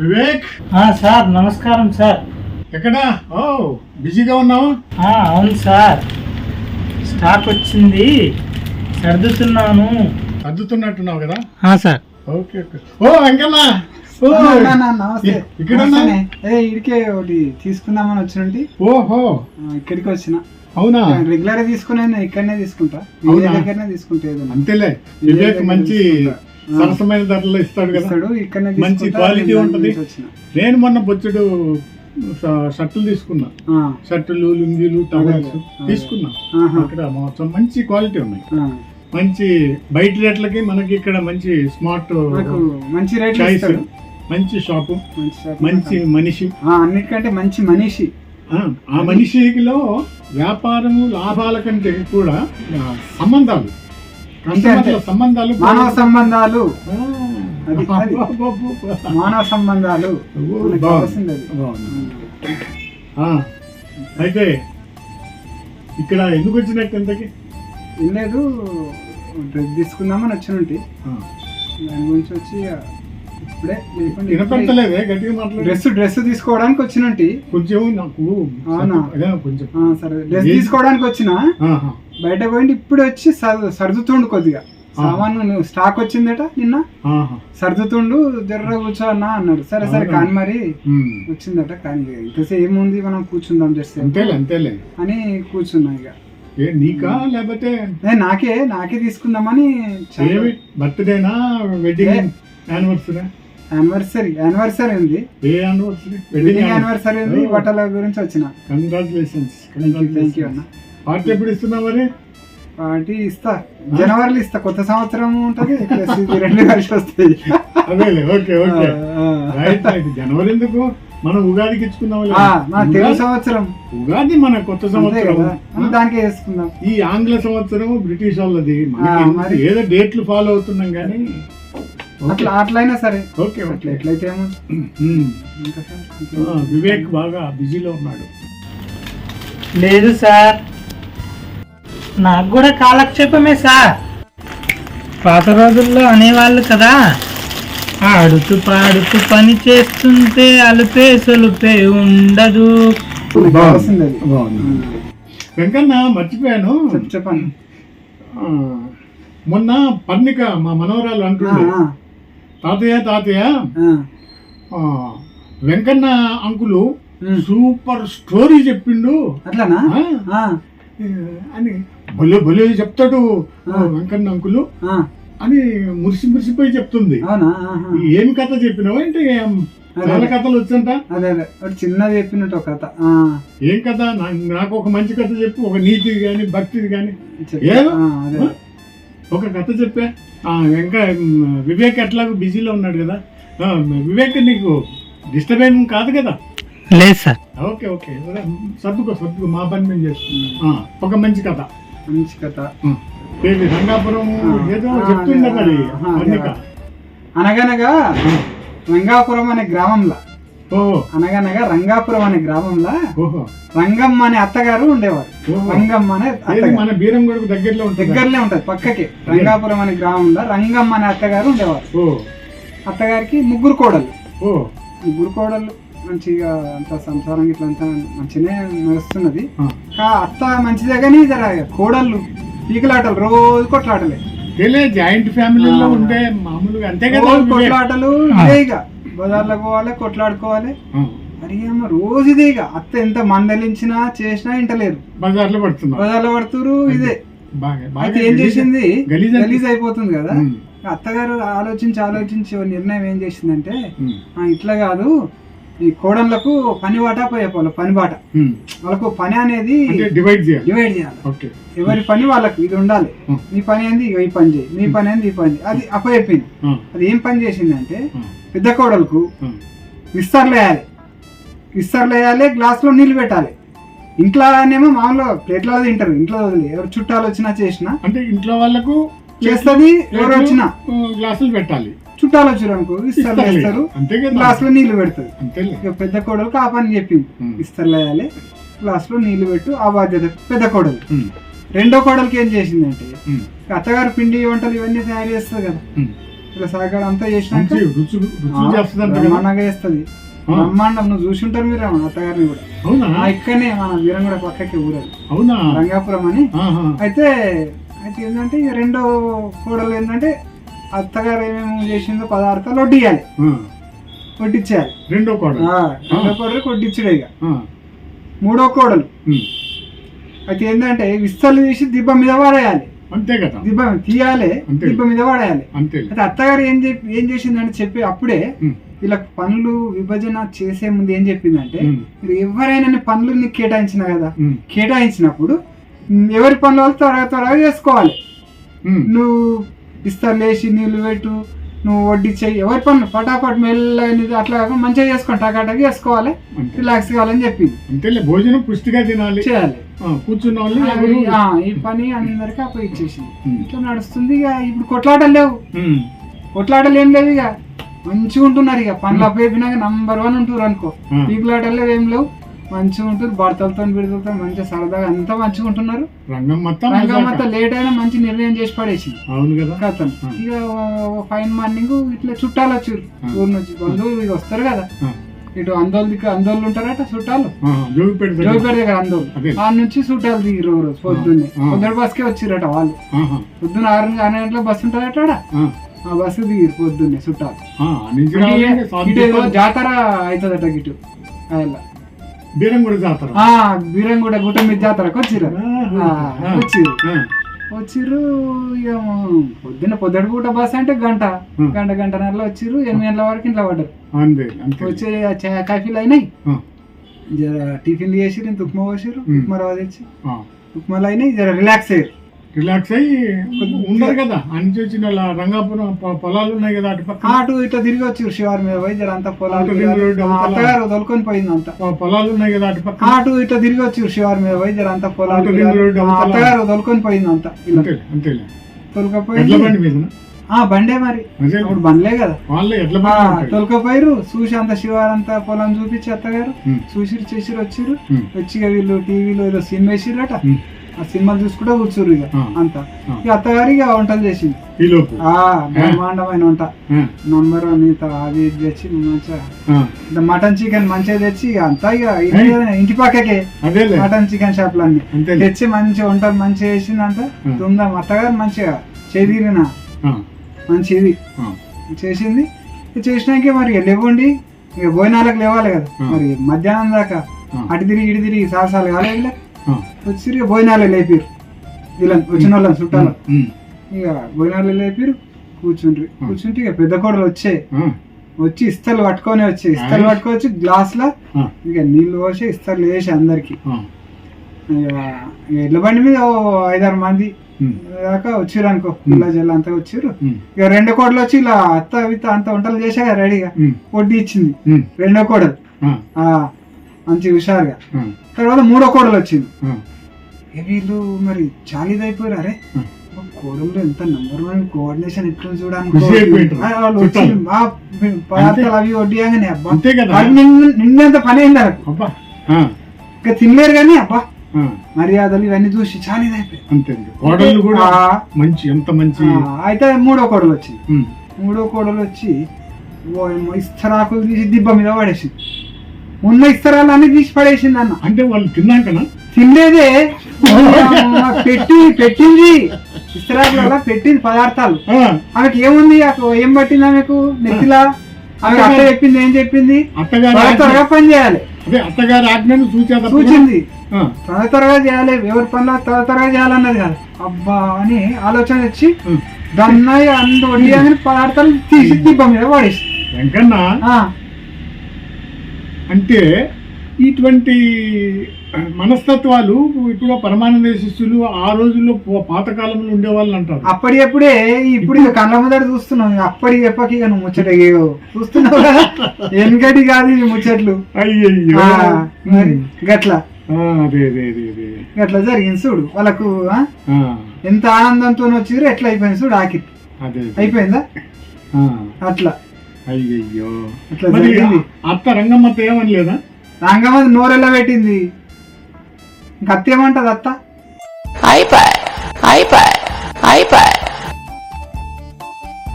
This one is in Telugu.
వివేక్. సార్ నమస్కారం సార్. ఎక్కడా? ఓ బిజీగా ఉన్నావు? అవును సార్, స్టాక్ వచ్చింది, సర్దుతున్నాను. సర్దుతున్నట్టున్నావు కదా? సార్. Okay okay. ఓ వెంకన్న, ఇక్కడ ఇడికే ఒకటి తీసుకుందామని వచ్చినండి. ఓహో, ఇక్కడికి వచ్చిన. అవునా? రెగ్యులర్ తీసుకునే ఇక్కడనే తీసుకుంటా, దగ్గరనే తీసుకుంటే. అంతేలే, వివేక్ మంచి సరసమైన ధరలో ఇస్తాడు కదా, ఇక్కడనే మంచి క్వాలిటీ ఉంటది. నేను మొన్న బొచ్చుడు షర్టులు తీసుకున్నా, షర్టులు, లుంగీలు, టవల్స్ తీసుకున్నా. అక్కడ మొత్తం మంచి క్వాలిటీ ఉన్నాయి, మంచి బయట రేట్లకి మనకి ఇక్కడ మంచి స్మార్ట్, మంచి రేట్, మంచి షాపు, మంచి మనిషి, అన్నిటికంటే మంచి మనిషి. ఆ మనిషిలో వ్యాపారము లాభాల కంటే కూడా సంబంధాలు, సంబంధాలు, మానవ సంబంధాలు, మానవ సంబంధాలు. అయితే ఇక్కడ ఎందుకు వచ్చినట్టు ఇంతకి? ఏం లేదు, డ్రెస్ తీసుకుందామని వచ్చినట్టు, దాని గురించి వచ్చి ఇప్పుడే వినపడతలేదే, గట్టిగా మాట్లాడు. డ్రెస్ తీసుకోవడానికి వచ్చినట్టు. కొంచెం నాకు కొంచెం సరే, డ్రెస్ తీసుకోవడానికి వచ్చిన, బయట పోయింది, ఇప్పుడు వచ్చి సర్దుతుండు కొద్దిగా సామాను, స్టాక్ వచ్చిందట నిన్న, సర్దుతుండు, జర్ర కూర్చోన్నా అన్నాడు. సరే సరే కానీ మరి వచ్చిందట, కానీ ఇంతసేపు ఏముంది, మనం కూర్చుందాం జస్ట్ అంతేలే అని కూర్చున్నా. ఇక నీకా లేకపోతే నాకే తీసుకుందామని. బర్త్డేనా, వెడ్డింగ్ యానివర్సరీ ఉంది, వెడ్డింగ్ యానివర్సరీ ఉంది, బట్టల గురించి వచ్చిన. కంగ్రాచులేషన్స్. థ్యాంక్ యూ అన్న. పార్టీ ఎప్పుడు ఇస్తున్నావు మరి? పార్టీ ఇస్తా, జనవరిలో ఇస్తా, కొత్త సంవత్సరం ఉంటది, రెండు కలిసి వస్తాయి. అదేలే, ఓకే ఓకే, రైట్ రైట్. జనవరి ఎందుకు, మనం ఉగాదికి ఇచ్చుకుందాం, తెలుగు సంవత్సరం. ఉగాది మన కొత్త సంవత్సరం, దానికే వేసుకుందాం. ఈ ఆంగ్ల సంవత్సరం బ్రిటిష్ వాళ్ళది, ఏదో డేట్లు ఫాలో అవుతున్నాం కానీ అట్లయినా సరే, ఓకే ఓకే. ఎట్లయితే వివేక్ బాగా బిజీలో ఉన్నాడు. లేదు సార్, నాకు కూడా కాలక్షేపమే సార్. పాత రోజుల్లో అనేవాళ్ళు కదా, ఆడుతూ పాడుతూ పని చేస్తుంటే అలుపే సొలుపే ఉండదు. వెంకన్న, మర్చిపోయాను, చెప్పండి. మొన్న పర్ణిక మా మనవరాలు అంటుండే, తాతయ్య వెంకన్న అంకులు సూపర్ స్టోరీ చెప్పిండు అట్లానా అని, భలే భలే చెప్తాడు వెంకన్న అంకులు అని మురిసిపోయి చెప్తుంది. ఏమి కథ చెప్పినావు అంటే? చాలా కథలు వచ్చంట. అదే చిన్నది చెప్పినట్టు ఒక కథ. ఏం కథ? నాకు ఒక మంచి కథ చెప్పు, ఒక నీతిది గాని భక్తిది గాని ఏదో ఒక కథ చెప్పా. వివేక్ ఎట్లాగో బిజీలో ఉన్నాడు కదా, వివేక్ నీకు డిస్టర్బ్ ఏం కాదు కదా? లేదు సార్. ఓకే ఓకే, సర్దుకో, మా పని మేము చేస్తున్నాం. ఒక మంచి కథ రంగాపురం ఏదో చెప్తుండే మరి. అనగనగా రంగాపురం అనే గ్రామంలో, రంగమ్మ అనే అత్తగారు ఉండేవారు. రంగమ్మ అనే మన బీరంగూడకు దగ్గరలో ఉంటది, పక్కకి. రంగాపురం అనే గ్రామంలో రంగమ్మ అనే అత్తగారు ఉండేవారు. అత్తగారికి ముగ్గురు కోడళ్ళు. మంచిగా అంత సంసారం ఇట్లా అంతా మంచిగానే నడుస్తున్నది. అత్త మంచిదే కానీ కోడళ్ళు పీకలాటలు, రోజు కొట్లాటలే. జాయింట్ ఫ్యామిలీలో ఉండే మామూలుగా అంతే కదా, కొట్లాటలు ఇదే. ఇక బజార్లకు పోవాలి, కొట్లాడుకోవాలి. మరి అమ్మ రోజు ఇదే. ఇక అత్త ఎంత మందలించినా చేసినా ఇంటలేరు, బజార్లో పడుతురు. ఇదే అయితే ఏం చేసింది, గలీజ్ అయిపోతుంది కదా. అత్తగారు ఆలోచించి నిర్ణయం ఏం చేసిందంటే, ఇట్లా కాదు, ఈ కోడళ్ళకు పని బాట పోయేపోవాలి, పని బాట. వాళ్ళకు పని అనేది డివైడ్ చేయాలి. ఎవరి పని వాళ్ళకు ఇది ఉండాలి. నీ పని ఏంది, ఈ పని చేయి, నీ పని ఏంది, ఈ పని. అది అప్పచెప్పింది. అది ఏం పని చేసిందంటే, పెద్ద కోడలకు విస్తర్లు వేయాలి, గ్లాసులో నీళ్లు పెట్టాలి. ఇంట్లోనేమో మామూలుగా ప్లేట్లలో తింటారు, ఇంట్లో వదిలి ఎవరు చుట్టాలు వచ్చినా చేసినా అంటే ఇంట్లో వాళ్ళకు చేస్తుంది. ఎవరు వచ్చినా గ్లాసులు పెట్టాలి, చుట్టాలు వచ్చారు అనుకో ఇస్తర్లు వేస్తారు, గ్లాస్ లో నీళ్లు పెడతారు. ఇక పెద్ద కోడలకు ఆ పని చెప్పింది, ఇస్తర్లు వేయాలి, గ్లాస్ లో నీళ్లు పెట్టు, ఆ బాధ్యత పెద్ద కోడలు. రెండో కోడలికి ఏం చేసిందంటే, అత్తగారు పిండి వంటలు ఇవన్నీ తయారు చేస్తారు కదా, ఇలా సహకారం అంతా చేసినాక రుచి చేస్తుంది బ్రహ్మాండంగా చేస్తుంది. బ్రహ్మాండం నువ్వు చూసి ఉంటారు మీరు అత్తగారిని కూడా. అవునా? ఇక్కడనే మన వీరంగూడ పక్కకి ఊరదు. అవునా? రంగాపురం అని. అయితే ఏంటంటే ఇక రెండో కోడలు ఏంటంటే అత్తగారు ఏమేమి చేసిందో పదార్థాలు వడ్డియాలి, వడ్డించేయాలి. రెండో కోడలు కొట్టించుడే. ఇక మూడో కోడలు అయితే ఏంటంటే విస్తలు తీసి దిబ్బ మీద పడేయాలి. అంతే కదా, దిబ్బ తీయాలి, దిబ్బ మీద పడేయాలి. అంతే. అయితే అత్తగారు ఏం చేసిందంటే చెప్పి అప్పుడే ఇలా పనులు విభజన చేసే ముందు ఏం చెప్పిందంటే, మీరు ఎవరైనా పనులు నీకు కేటాయించిన కదా, కేటాయించినప్పుడు ఎవరి పనులు వాళ్ళు త్వరగా చేసుకోవాలి. నువ్వు ఇస్తారు లేచి నీళ్లు పెట్టు, నువ్వు వడ్డీ చెయ్యి, ఎవరి పనులు పటాపట్ మెల్లగా అట్లా మంచిగా చేసుకోండి, టకాటకి చేసుకోవాలి, రిలాక్స్ కావాలని చెప్పింది. అంతే, భోజనం పుష్టిగా తినాలి, చేయాలి, కూర్చున్న వాళ్ళు ఈ పని అందరికి అప్పు ఇచ్చేసింది. ఇట్లా నడుస్తుంది. ఇక ఇప్పుడు కొట్లాటలు లేవు, కొట్లాటలు ఏం లేవు. ఇక మంచిగా ఉంటున్నారు. ఇక పనులు అప్పయిపోయినాక నంబర్ 1 ఉంటున్నారు అనుకో. పీకులాటలు ఏం లేవు, మంచిగా ఉంటుంది. భర్తలతో బిడ్డలతో మంచిగా సరదాగా అంతా మంచిగా ఉంటున్నారు. రంగమ్మత్త లేట్ అయినా మంచి నిర్ణయం చేసి పడేసింది. కథం. ఇక ఫైన్ మార్నింగ్ ఇట్లా చుట్టాలు వచ్చారు ఊరు నుంచి, బంధువులు ఇక వస్తారు కదా. ఇటు అందోళ్ళు ఉంటారట చుట్టాలు, జోగిపేట దగ్గర అందోళ్ళు. ఆ నుంచి చుట్టాలు దిగిరు రోజు పొద్దున్నే. పొద్దున బస్కే వచ్చిరట వాళ్ళు. పొద్దున్న 6 గంటల బస్సు ఉంటుందట, ఆ బస్సు దిగిరు పొద్దున్నే చుట్టాలు. జాతర అవుతుందట గిటు అలా బీరంగూడ గుట్ట మీద జాతరకు వచ్చిర్రు. ఇక పొద్దుటి పూట బస్ అంటే గంటన్నరలో వచ్చిర్రు. 8 గంటల వరకు ఇంట్లో పడ్డారు. వచ్చి కాఫీలు అయినాయి, టిఫిన్ చేసిర్రు, ఇంత ఉప్మా పోసిర్రు, ఉప్మా రవ్వ తెచ్చి ఉప్మాలు అయినాయి. జర రిలాక్స్ అయ్యి ఉండరు కదా. అని వచ్చిన రంగాపురం పొలాలు ఉన్నాయి కదా, అటు ఇట్లా తిరిగి వచ్చారు. శివారి మీద పోయి జర అంతా పొలాలు అత్తగారు తొలుకొని పోయింది. అంతా పొలాలు ఉన్నాయి కదా, అటు ఇట్లా తిరిగి వచ్చారు. శివారి మీద పోయి జర అంతా పొలాలు అత్తగారు తొలుకొని పోయింది. అంతా తొలకపోయి బండే మరి ఇప్పుడు బండ్లే కదా, తొలకపోయారు. చూసి అంత శివారంతా పొలం చూపించి అత్తగారు చూసిరు, చేసిరు, వచ్చిరు. వచ్చి వీళ్ళు టీవీలో ఏదో సినిమా వేసిరట, ఆ సినిమాలు చూసుకుంటా కూర్చురు. ఇక అంతా ఇక అత్తగారి ఇక వంటలు చేసింది. బ్రహ్మాండమైన వంట, నంబర్ 1 అది తెచ్చి మంచిగా మటన్ చికెన్ మంచిగా తెచ్చి ఇక అంతా ఇక ఇంటి పక్కకే మటన్ చికెన్ షాపులు అన్ని తెచ్చి మంచిగా వంట మంచిగా చేసిందంట. తుందాం అత్తగారు మంచిగా చేదిరిన మంచిది చేసింది. చేసినాకే మరి లేవండి, ఇక భోజనాలకు లేవాలి కదా. మరి మధ్యాహ్నం దాకా అటు తిరిగి ఇటు తిరిగి సాహసాలు కాలేదు. వచ్చి భోజనాలు లేపారు వీళ్ళని, వచ్చిన వాళ్ళని చుట్టాలు. ఇక భోజనాలు లేపారు, కూర్చుంటే ఇక పెద్ద కోడలు వచ్చి ఇస్తలు పట్టుకొచ్చి గ్లాస్ లో ఇక నీళ్లు పోసి ఇస్తలు వేసి అందరికి. ఇక ఎడ్ల బండి మీద 5-6 మంది దాకా వచ్చిర్రు అనుకో, ఇలా జల్లు అంతా వచ్చిర్రు. ఇక రెండో కోడలు వచ్చి ఇలా అత్త అంత వంటలు చేశాక రెడీగా వడ్డీ ఇచ్చింది రెండో కోడలు మంచి హుషారుగా. తర్వాత మూడో కోడలు వచ్చింది. వీళ్ళు మరి చాలా ఇదైపోయారు. అరే కోడలు ఎంత నంబర్ 1 కోఆర్డినేషన్ ఎట్లా చూడడానికి పదార్థాలు అవి వడ్డీయగానే అబ్బా నిన్నంత పని అయింది అబ్బా. ఇంకా తినలేరు కానీ అబ్బా మర్యాదలు ఇవన్నీ చూసి చాలా ఇదైపోయాయి. అయితే మూడో కోడలు వచ్చి ఇస్తరాకులు తీసి దిబ్బ మీద పడేసి ఉన్న ఇస్తరాలు అన్ని తీసి పడేసింది అన్న. అంటే వాళ్ళు తిన్నాకనా? తినలేదే, పెట్టింది ఇస్తరాకులలో పెట్టింది పదార్థాలు. ఆమెకి ఏముంది, ఏం పట్టింది ఆమెకు నెత్తిలా? ఆమె అత్త చెప్పింది, ఏం చెప్పింది? త్వరగా పని చేయాలి. అత్తగారు ఆజ్ఞను సూచింది, త్వరగా చేయాలి, ఎవరి పనులు త్వరగా చేయాలన్నది కాదు. అబ్బా అని ఆలోచన వచ్చి దన్నాయి అందు పదార్థాలు తీసి దిబ్బ మీద పడేసి. వెంకన్నా అంటే ఇటువంటి మనస్తత్వాలు ఇప్పుడు పరమానంద శిష్యులు ఆ రోజుల్లో పాతకాలంలో ఉండేవాళ్ళు అంటారు. అప్పుడే ఇప్పుడు కళ్ళ ముందర చూస్తున్నాం. అప్పటి చెప్పకి నువ్వు ముచ్చట చూస్తున్నావు కదా, వెనకటి కాదు ఈ ముచ్చట్లు. అయ్యయ్యో మరి గట్లా గట్లా జరిగింది చూడు. వాళ్ళకు ఎంత ఆనందంతో వచ్చిర్రు, ఎట్లా అయిపోయింది చూడు. ఆకిట్ అయిపోయిందా అట్లా. అయ్యయ్యో అట్లా జరిగింది. అత్త రంగమ్మత్త ఏమని లేదా? రంగమ్మ నోరెల్లా పెట్టింది. ఇంక అత్త ఏమంటది? అత్త